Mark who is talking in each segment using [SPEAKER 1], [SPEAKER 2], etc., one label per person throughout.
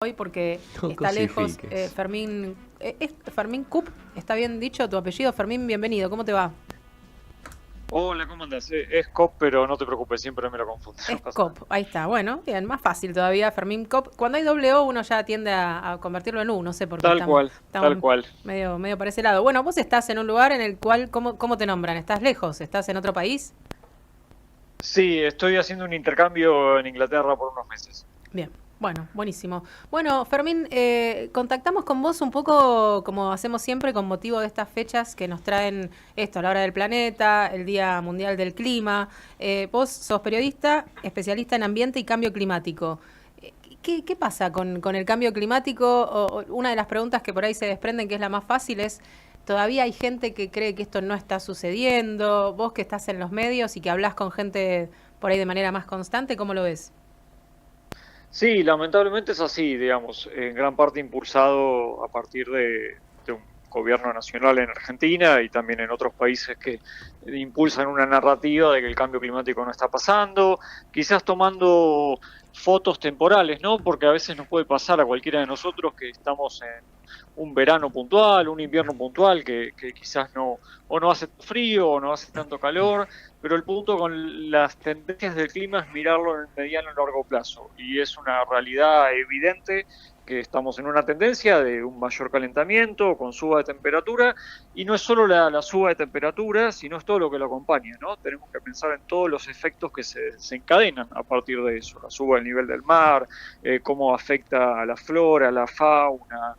[SPEAKER 1] Hoy porque
[SPEAKER 2] No
[SPEAKER 1] está lejos.
[SPEAKER 2] cosifiques.
[SPEAKER 1] Fermín, ¿es Fermín Cup? ¿Está bien dicho tu apellido? Fermín, bienvenido, ¿cómo te va?
[SPEAKER 3] Hola, ¿cómo andás? Es Cop, pero no te preocupes, siempre me lo confundo, no
[SPEAKER 1] Es
[SPEAKER 3] pasa nada.
[SPEAKER 1] Cop, ahí está. Bueno, bien, más fácil todavía, Fermín Cop. Cuando hay doble O uno ya tiende a convertirlo en U, no sé por qué
[SPEAKER 3] Tal
[SPEAKER 1] estamos
[SPEAKER 3] cual.
[SPEAKER 1] medio para ese lado. Bueno, vos estás en un lugar en el cual, ¿cómo te nombran? ¿Estás lejos? ¿Estás en otro país?
[SPEAKER 3] Sí, estoy haciendo un intercambio en Inglaterra por unos meses.
[SPEAKER 1] Bien, bueno, buenísimo. Bueno, Fermín, contactamos con vos un poco como hacemos siempre con motivo de estas fechas que nos traen esto, la hora del planeta, el Día Mundial del Clima. Vos sos periodista, especialista en ambiente y cambio climático. ¿Qué pasa con el cambio climático? Una de las preguntas que por ahí se desprenden, que es la más fácil, es, ¿todavía hay gente que cree que esto no está sucediendo? Vos que estás en los medios y que hablás con gente por ahí de manera más constante, ¿cómo lo ves?
[SPEAKER 3] Sí, lamentablemente es así, digamos, en gran parte impulsado a partir de un gobierno nacional en Argentina y también en otros países que impulsan una narrativa de que el cambio climático no está pasando, quizás tomando fotos temporales, ¿no? Porque a veces nos puede pasar a cualquiera de nosotros que estamos en un verano puntual, un invierno puntual, que quizás no, o no hace frío o no hace tanto calor, pero el punto con las tendencias del clima es mirarlo en el mediano y largo plazo. Y es una realidad evidente que estamos en una tendencia de un mayor calentamiento con suba de temperatura, y no es solo la suba de temperatura, sino es todo lo que lo acompaña, ¿no? Tenemos que pensar en todos los efectos que se encadenan a partir de eso, la suba del nivel del mar, cómo afecta a la flora, a la fauna,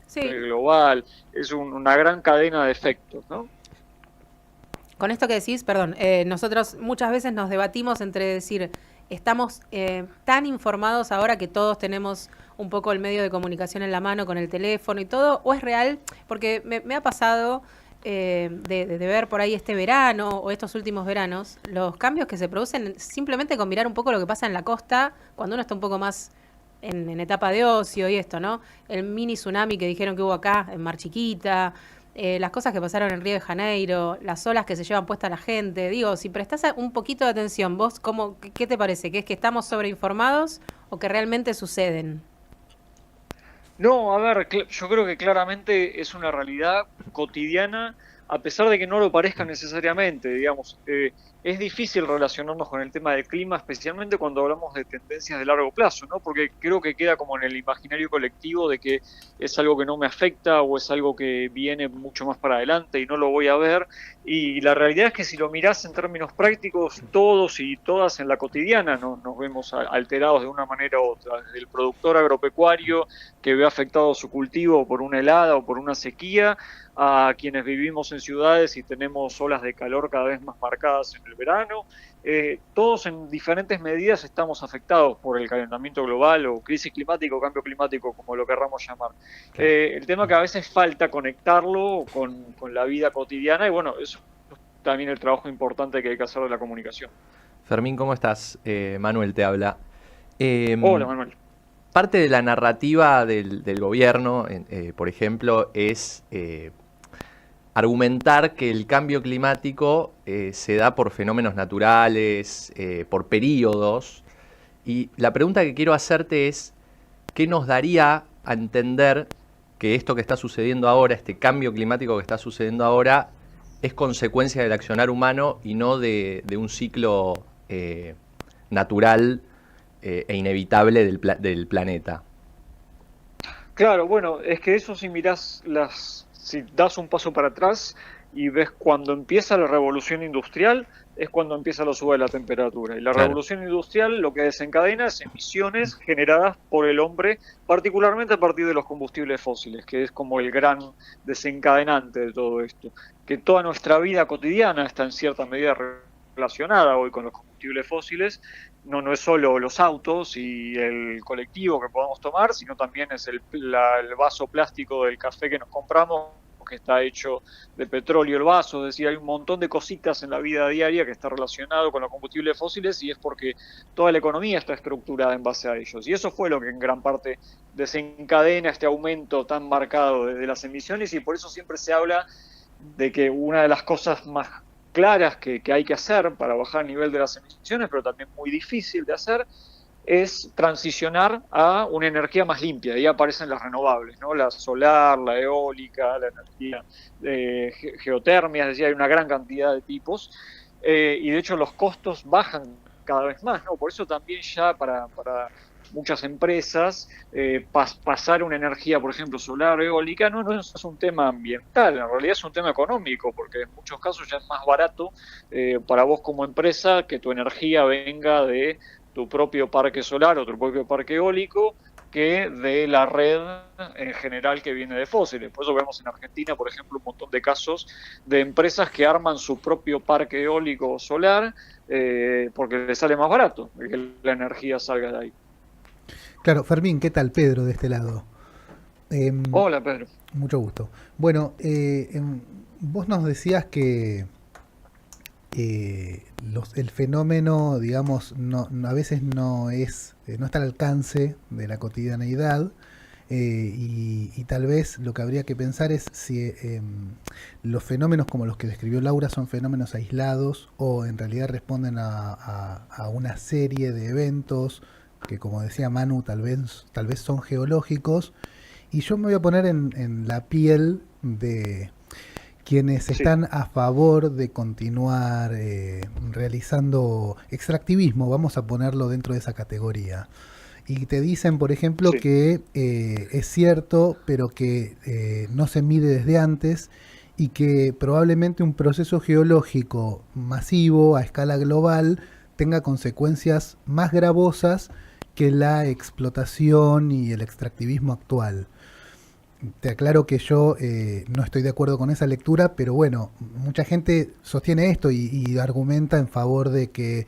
[SPEAKER 1] Sí,
[SPEAKER 3] global, es una gran cadena de efectos, ¿no?
[SPEAKER 1] con esto que decís, perdón, nosotros muchas veces nos debatimos entre decir, estamos tan informados ahora que todos tenemos un poco el medio de comunicación en la mano con el teléfono y todo, o es real, porque me ha pasado de ver por ahí este verano o estos últimos veranos, los cambios que se producen simplemente con mirar un poco lo que pasa en la costa, cuando uno está un poco más en etapa de ocio y esto, ¿no? El mini tsunami que dijeron que hubo acá en Mar Chiquita, las cosas que pasaron en Río de Janeiro, las olas que se llevan puesta la gente. Digo, si prestás un poquito de atención, vos, ¿qué te parece? ¿Que es que estamos sobreinformados o que realmente suceden?
[SPEAKER 3] No, a ver, yo creo que claramente es una realidad cotidiana, a pesar de que no lo parezca necesariamente, digamos. Es difícil relacionarnos con el tema del clima, especialmente cuando hablamos de tendencias de largo plazo, ¿no? Porque creo que queda como en el imaginario colectivo de que es algo que no me afecta o es algo que viene mucho más para adelante y no lo voy a ver. Y la realidad es que si lo mirás en términos prácticos, todos y todas en la cotidiana nos vemos alterados de una manera u otra, desde el productor agropecuario que ve afectado su cultivo por una helada o por una sequía, a quienes vivimos en ciudades y tenemos olas de calor cada vez más marcadas en el verano. Todos en diferentes medidas estamos afectados por el calentamiento global o crisis climática o cambio climático, como lo querramos llamar.
[SPEAKER 2] Claro.
[SPEAKER 3] El tema que a veces falta conectarlo con la vida cotidiana y bueno, eso es también el trabajo importante que hay que hacer de la comunicación.
[SPEAKER 2] Fermín, ¿cómo estás? Manuel te habla.
[SPEAKER 3] Hola,
[SPEAKER 2] Em,
[SPEAKER 3] Manuel.
[SPEAKER 2] Parte de la narrativa del gobierno, por ejemplo, es argumentar que el cambio climático se da por fenómenos naturales, por periodos. Y la pregunta que quiero hacerte es, ¿qué nos daría a entender que esto que está sucediendo ahora, este cambio climático que está sucediendo ahora, es consecuencia del accionar humano y no de un ciclo natural e inevitable del planeta?
[SPEAKER 3] Claro, bueno, es que eso si mirás si das un paso para atrás y ves cuando empieza la revolución industrial, es cuando empieza la suba de la temperatura. Y la
[SPEAKER 2] Claro.
[SPEAKER 3] revolución industrial lo que desencadena es emisiones generadas por el hombre, particularmente a partir de los combustibles fósiles, que es como el gran desencadenante de todo esto. Que toda nuestra vida cotidiana está en cierta medida relacionada hoy con los combustibles fósiles, no es solo los autos y el colectivo que podemos tomar, sino también es el vaso plástico del café que nos compramos, que está hecho de petróleo el vaso, es decir, hay un montón de cositas en la vida diaria que está relacionado con los combustibles fósiles y es porque toda la economía está estructurada en base a ellos. Y eso fue lo que en gran parte desencadena este aumento tan marcado de las emisiones y por eso siempre se habla de que una de las cosas más claras que hay que hacer para bajar el nivel de las emisiones, pero también muy difícil de hacer, es transicionar a una energía más limpia. Ahí aparecen las renovables, ¿no? La solar, la eólica, la energía geotermia, es decir, hay una gran cantidad de tipos, y de hecho los costos bajan cada vez más, ¿no? Por eso también ya para muchas empresas, pasar una energía, por ejemplo, solar o eólica, no es un tema ambiental, en realidad es un tema económico, porque en muchos casos ya es más barato para vos como empresa que tu energía venga de tu propio parque solar o tu propio parque eólico que de la red en general que viene de fósiles. Por eso vemos en Argentina, por ejemplo, un montón de casos de empresas que arman su propio parque eólico o solar porque les sale más barato que la energía salga de ahí.
[SPEAKER 4] Claro, Fermín, ¿qué tal? Pedro de este lado.
[SPEAKER 3] Hola, Pedro.
[SPEAKER 4] Mucho gusto. Bueno, vos nos decías que el fenómeno, digamos, a veces no está al alcance de la cotidianeidad, y tal vez lo que habría que pensar es si los fenómenos como los que describió Laura son fenómenos aislados o en realidad responden a una serie de eventos que, como decía Manu, tal vez son geológicos. Y yo me voy a poner en la piel de quienes están a favor de continuar realizando extractivismo, vamos a ponerlo dentro de esa categoría. Y te dicen, por ejemplo, que es cierto, pero que no se mide desde antes y que probablemente un proceso geológico masivo a escala global tenga consecuencias más gravosas que la explotación y el extractivismo actual. Te aclaro que yo no estoy de acuerdo con esa lectura, pero bueno, mucha gente sostiene esto y argumenta en favor de que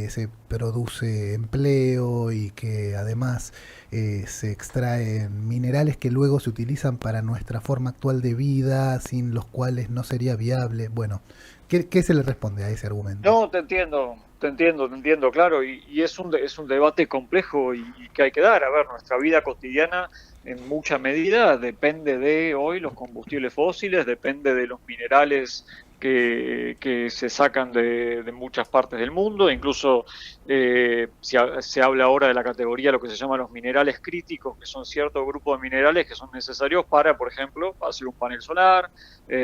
[SPEAKER 4] se produce empleo y que además se extraen minerales que luego se utilizan para nuestra forma actual de vida, sin los cuales no sería viable. Bueno, ¿qué se le responde a ese argumento?
[SPEAKER 3] No, te entiendo, claro, y es un debate complejo y que hay que dar. A ver, nuestra vida cotidiana en mucha medida depende de hoy los combustibles fósiles, depende de los minerales que se sacan de muchas partes del mundo, incluso se habla ahora de la categoría, lo que se llama los minerales críticos, que son cierto grupo de minerales que son necesarios para, por ejemplo, hacer un panel solar,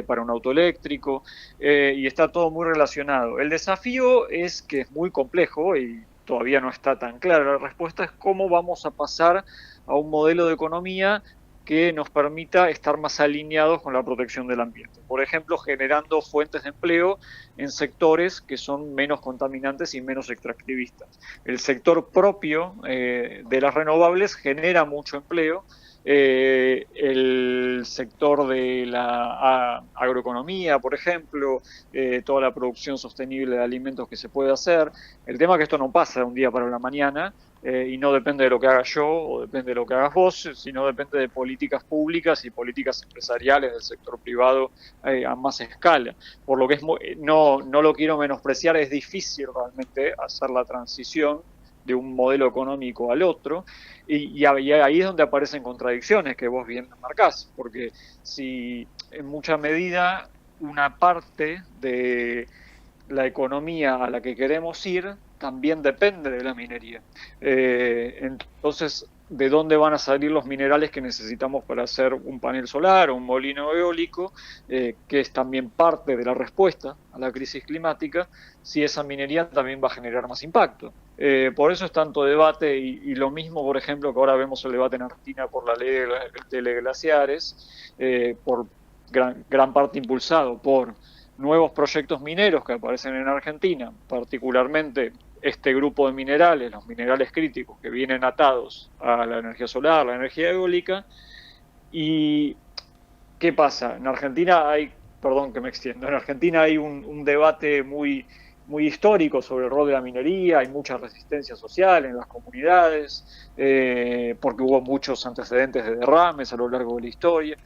[SPEAKER 3] para un auto eléctrico, y está todo muy relacionado. El desafío es que es muy complejo y todavía no está tan clara la respuesta, es cómo vamos a pasar a un modelo de economía que nos permita estar más alineados con la protección del ambiente. Por ejemplo, generando fuentes de empleo en sectores que son menos contaminantes y menos extractivistas. El sector propio de las renovables genera mucho empleo. El sector de la agroeconomía, por ejemplo, toda la producción sostenible de alimentos que se puede hacer. El tema es que esto no pasa de un día para la mañana, y no depende de lo que haga yo o depende de lo que hagas vos, sino depende de políticas públicas y políticas empresariales del sector privado a más escala. Por lo que no lo quiero menospreciar, es difícil realmente hacer la transición de un modelo económico al otro, y ahí es donde aparecen contradicciones que vos bien marcás, porque si en mucha medida una parte de la economía a la que queremos ir también depende de la minería. Entonces, ¿de dónde van a salir los minerales que necesitamos para hacer un panel solar o un molino eólico, que es también parte de la respuesta a la crisis climática, si esa minería también va a generar más impacto? Por eso es tanto debate, y lo mismo, por ejemplo, que ahora vemos el debate en Argentina por la ley de glaciares, por gran parte impulsado por nuevos proyectos mineros que aparecen en Argentina, particularmente este grupo de minerales, los minerales críticos que vienen atados a la energía solar, la energía eólica. ¿Y qué pasa? En Argentina hay, perdón que me extiendo, en Argentina hay un debate muy histórico sobre el rol de la minería, hay mucha resistencia social en las comunidades, porque hubo muchos antecedentes de derrames a lo largo de la historia.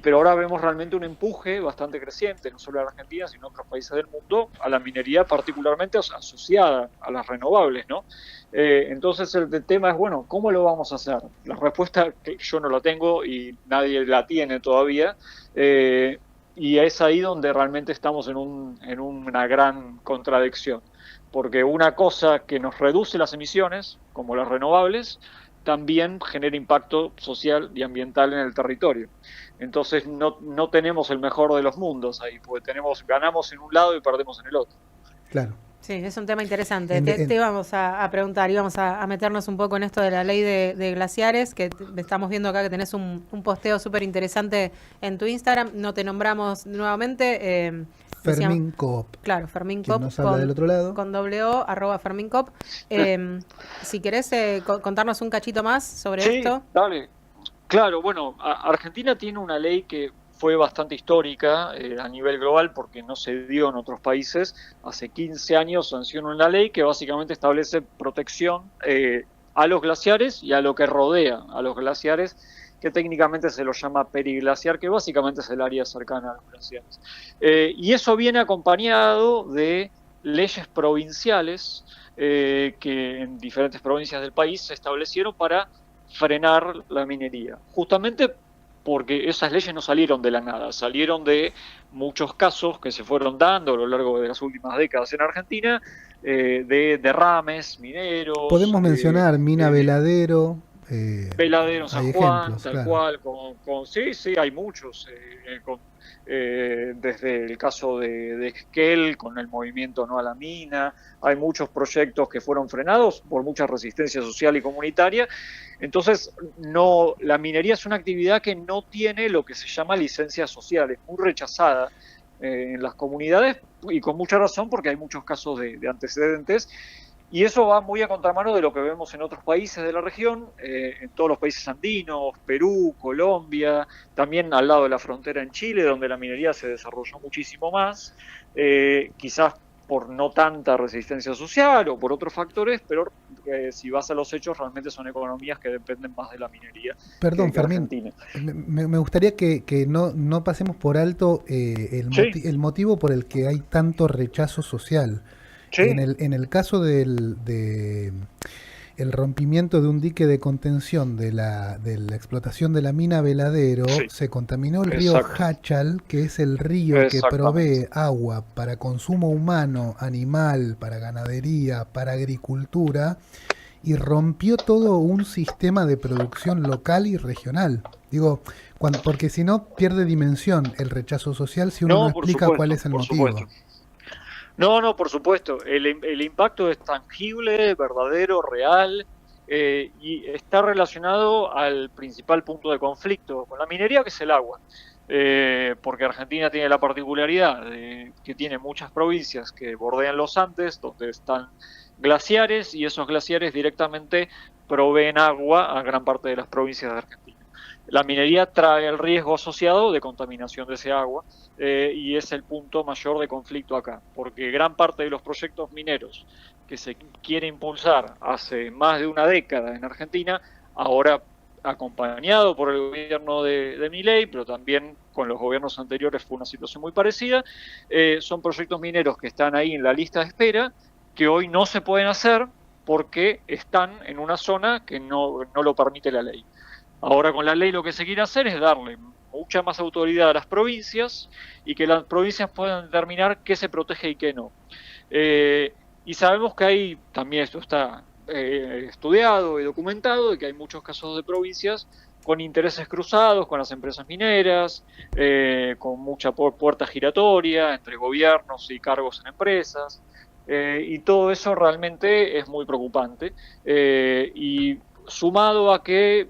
[SPEAKER 3] Pero ahora vemos realmente un empuje bastante creciente, no solo en Argentina, sino en otros países del mundo, a la minería particularmente asociada a las renovables, ¿no? Entonces el tema es, bueno, ¿cómo lo vamos a hacer? La respuesta que yo no la tengo y nadie la tiene todavía, y es ahí donde realmente estamos en una gran contradicción. porque una cosa que nos reduce las emisiones, como las renovables, también genera impacto social y ambiental en el territorio. Entonces no tenemos el mejor de los mundos ahí, porque ganamos en un lado y perdemos en el otro.
[SPEAKER 4] Claro.
[SPEAKER 1] Sí, es un tema interesante. Te íbamos a preguntar, íbamos a meternos un poco en esto de la ley de glaciares, que estamos viendo acá que tenés un posteo súper interesante en tu Instagram. No te nombramos nuevamente.
[SPEAKER 4] Fermín Coop.
[SPEAKER 1] Claro, Fermín
[SPEAKER 4] Quien
[SPEAKER 1] Coop.
[SPEAKER 4] nos habla del otro lado.
[SPEAKER 1] Con @, Fermín Coop. Si querés contarnos un cachito más sobre esto.
[SPEAKER 3] Dale. Claro, bueno, Argentina tiene una ley que fue bastante histórica a nivel global porque no se dio en otros países. Hace 15 años sancionó una ley que básicamente establece protección a los glaciares y a lo que rodea a los glaciares, que técnicamente se lo llama periglaciar, que básicamente es el área cercana a los glaciares. Y eso viene acompañado de leyes provinciales que en diferentes provincias del país se establecieron para frenar la minería. Justamente porque esas leyes no salieron de la nada, salieron de muchos casos que se fueron dando a lo largo de las últimas décadas en Argentina, de derrames mineros.
[SPEAKER 4] Podemos mencionar Mina Veladero.
[SPEAKER 3] Veladero, San Juan,
[SPEAKER 4] ejemplos,
[SPEAKER 3] tal cual, sí, hay muchos, desde el caso de Esquel, con el movimiento No a la Mina, hay muchos proyectos que fueron frenados por mucha resistencia social y comunitaria. Entonces, la minería es una actividad que no tiene lo que se llama licencia social, es muy rechazada en las comunidades, y con mucha razón porque hay muchos casos de antecedentes. Y eso va muy a contramano de lo que vemos en otros países de la región, en todos los países andinos, Perú, Colombia, también al lado de la frontera en Chile, donde la minería se desarrolló muchísimo más, quizás por no tanta resistencia social o por otros factores, pero si vas a los hechos, realmente son economías que dependen más de la minería.
[SPEAKER 4] Perdón,
[SPEAKER 3] que
[SPEAKER 4] Fermín, me gustaría que no pasemos por alto el motivo por el que hay tanto rechazo social. Sí. En el caso del rompimiento de un dique de contención de la explotación de la mina Veladero, se contaminó el río Hachal, que es el río que provee agua para consumo humano, animal, para ganadería, para agricultura, y rompió todo un sistema de producción local y regional. Digo, porque si no pierde dimensión el rechazo social si uno no explica cuál es el motivo.
[SPEAKER 3] No, por supuesto. El impacto es tangible, verdadero, real, y está relacionado al principal punto de conflicto con la minería, que es el agua. Porque Argentina tiene la particularidad de que tiene muchas provincias que bordean los Andes, donde están glaciares, y esos glaciares directamente proveen agua a gran parte de las provincias de Argentina. La minería trae el riesgo asociado de contaminación de ese agua, y es el punto mayor de conflicto acá, porque gran parte de los proyectos mineros que se quiere impulsar hace más de una década en Argentina, ahora acompañado por el gobierno de Milei, pero también con los gobiernos anteriores fue una situación muy parecida, son proyectos mineros que están ahí en la lista de espera, que hoy no se pueden hacer porque están en una zona que no lo permite la ley. Ahora con la ley lo que se quiere hacer es darle mucha más autoridad a las provincias y que las provincias puedan determinar qué se protege y qué no. Y sabemos que hay, también esto está estudiado y documentado, de que hay muchos casos de provincias con intereses cruzados con las empresas mineras, con mucha puerta giratoria entre gobiernos y cargos en empresas, y todo eso realmente es muy preocupante. Y sumado a que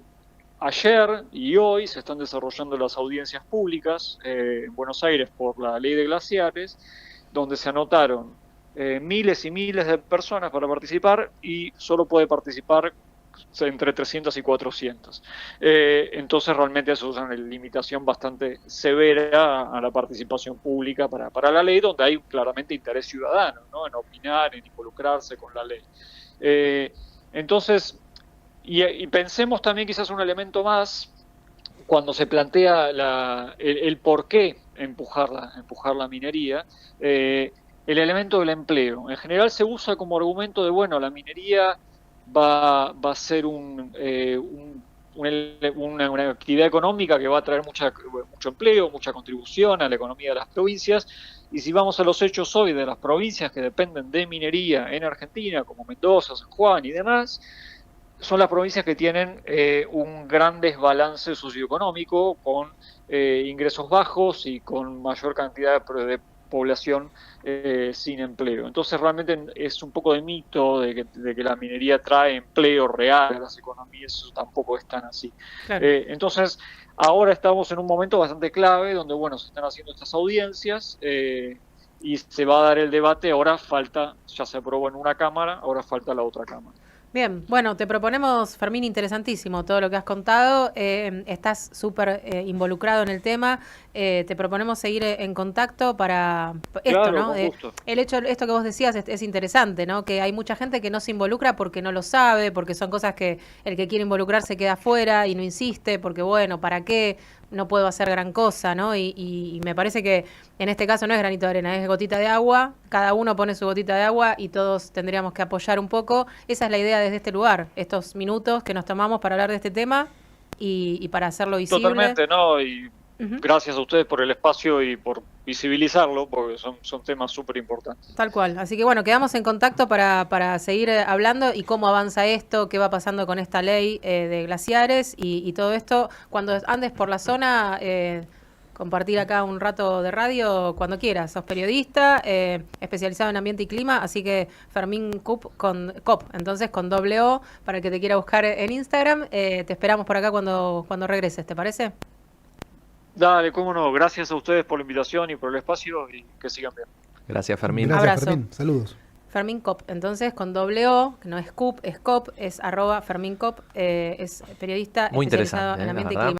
[SPEAKER 3] ayer y hoy se están desarrollando las audiencias públicas en Buenos Aires por la ley de glaciares, donde se anotaron miles y miles de personas para participar y solo puede participar entre 300 y 400. Entonces realmente eso es una limitación bastante severa a la participación pública para la ley, donde hay claramente interés ciudadano, ¿no?, en opinar, en involucrarse con la ley. Entonces, y pensemos también quizás un elemento más cuando se plantea el por qué empujar la minería, el elemento del empleo. En general se usa como argumento de, bueno, la minería va a ser una actividad económica que va a traer mucho empleo, mucha contribución a la economía de las provincias, Y si vamos a los hechos hoy de las provincias que dependen de minería en Argentina, como Mendoza, San Juan y demás, son las provincias que tienen un gran desbalance socioeconómico, con ingresos bajos y con mayor cantidad de población sin empleo. Entonces realmente es un poco de mito de que la minería trae empleo real a las economías, eso tampoco es tan así.
[SPEAKER 1] Claro.
[SPEAKER 3] Entonces ahora estamos en un momento bastante clave donde, bueno, se están haciendo estas audiencias y se va a dar el debate. Ahora falta, ya se aprobó en una cámara, ahora falta la otra cámara.
[SPEAKER 1] Bien, bueno, te proponemos, Fermín, interesantísimo todo lo que has contado, estás súper involucrado en el tema, te proponemos seguir en contacto para esto,
[SPEAKER 3] Claro,
[SPEAKER 1] ¿no?
[SPEAKER 3] con gusto.
[SPEAKER 1] El hecho, esto que vos decías es interesante, ¿no? Que hay mucha gente que no se involucra porque no lo sabe, porque son cosas que el que quiere involucrarse queda afuera y no insiste, porque bueno, ¿para qué? No puedo hacer gran cosa, ¿no? Y me parece que en este caso no es granito de arena, es gotita de agua, cada uno pone su gotita de agua y todos tendríamos que apoyar un poco. Esa es la idea desde este lugar, estos minutos que nos tomamos para hablar de este tema y para hacerlo visible.
[SPEAKER 3] Totalmente, ¿no? Y gracias a ustedes por el espacio y por visibilizarlo, porque son temas súper importantes.
[SPEAKER 1] Tal cual. Así que bueno, quedamos en contacto para seguir hablando y cómo avanza esto, qué va pasando con esta ley de glaciares y todo esto. Cuando andes por la zona, compartir acá un rato de radio cuando quieras. Sos periodista, especializado en ambiente y clima, así que Fermín Cop, entonces con doble O, para el que te quiera buscar en Instagram. Te esperamos por acá cuando regreses, ¿te parece?
[SPEAKER 3] Dale, cómo no. Gracias a ustedes por la invitación y por el espacio y que sigan bien.
[SPEAKER 2] Gracias, Fermín.
[SPEAKER 4] Gracias,
[SPEAKER 1] Abrazo.
[SPEAKER 4] Fermín. Saludos.
[SPEAKER 1] Fermín Cop, entonces con doble O, que no es CUP, es COP, es @Fermín Cop, es periodista
[SPEAKER 2] Muy
[SPEAKER 1] especializado
[SPEAKER 2] interesante,
[SPEAKER 1] en
[SPEAKER 2] la
[SPEAKER 1] ambiente y
[SPEAKER 2] verdad.
[SPEAKER 1] clima.